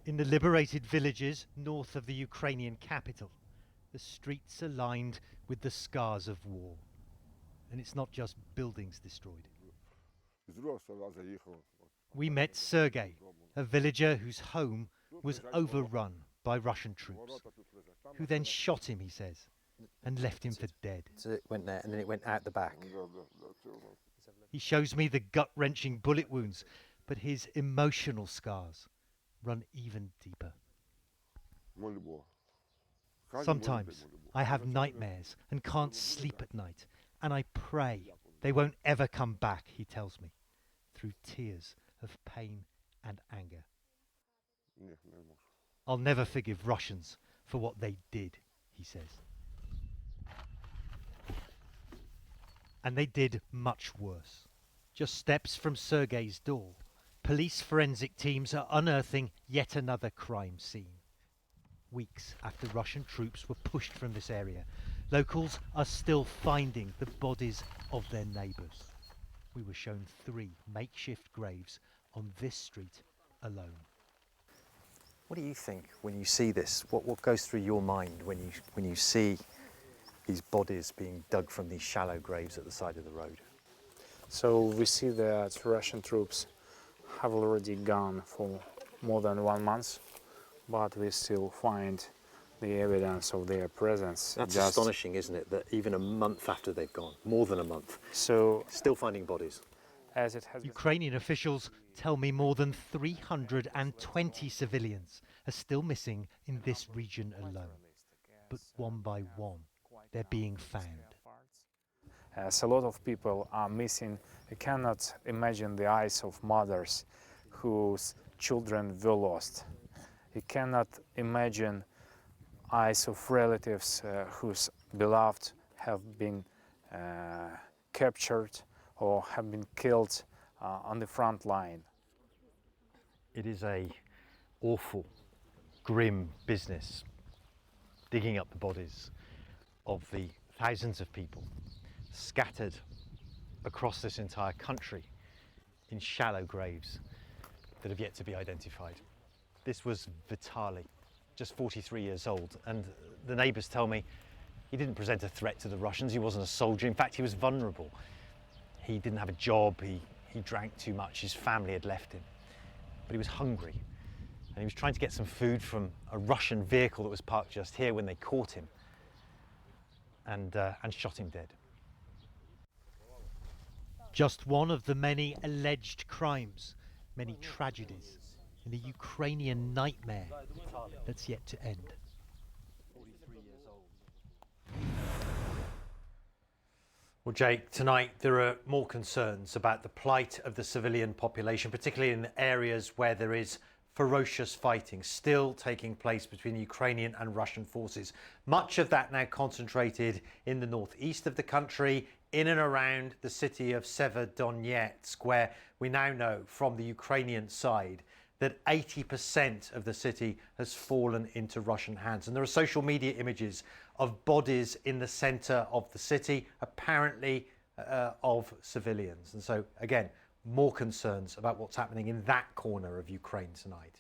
In the liberated villages north of the Ukrainian capital, the streets are lined with the scars of war. And it's not just buildings destroyed. We met Sergei, a villager whose home was overrun by Russian troops, who then shot him, he says, and left him for dead. So it went there and then it went out the back. He shows me the gut-wrenching bullet wounds, but his emotional scars run even deeper. Sometimes I have nightmares and can't sleep at night, and I pray they won't ever come back, he tells me, through tears of pain and anger. I'll never forgive Russians for what they did, he says. And they did much worse. Just steps from Sergei's door, police forensic teams are unearthing yet another crime scene. Weeks after Russian troops were pushed from this area, locals are still finding the bodies of their neighbours. We were shown 3 makeshift graves on this street alone. What do you think when you see this? What goes through your mind when you see these bodies being dug from these shallow graves at the side of the road? So we see that Russian troops have already gone for more than 1 month, but we still find the evidence of their presence. That's astonishing, isn't it? That even a month after they've gone, more than a month, so still finding bodies. As it has Ukrainian officials tell me more than 320 civilians are still missing in this region alone. But one by one, they're being found. As a lot of people are missing, I cannot imagine the eyes of mothers whose children were lost. You cannot imagine eyes of relatives whose beloved have been captured or have been killed on the front line. It is a awful, grim business, digging up the bodies of the thousands of people scattered across this entire country in shallow graves that have yet to be identified. This was Vitaly, just 43 years old, and the neighbours tell me he didn't present a threat to the Russians. He wasn't a soldier. In fact, he was vulnerable. He didn't have a job. He drank too much. His family had left him. But he was hungry, and he was trying to get some food from a Russian vehicle that was parked just here when they caught him and shot him dead. Just one of the many alleged crimes, many tragedies, in a Ukrainian nightmare that's yet to end. Well, Jake, tonight there are more concerns about the plight of the civilian population, particularly in areas where there is ferocious fighting still taking place between Ukrainian and Russian forces. Much of that now concentrated in the northeast of the country, in and around the city of Severodonetsk, where we now know from the Ukrainian side that 80% of the city has fallen into Russian hands. And there are social media images of bodies in the centre of the city, apparently of civilians. And so, again, more concerns about what's happening in that corner of Ukraine tonight.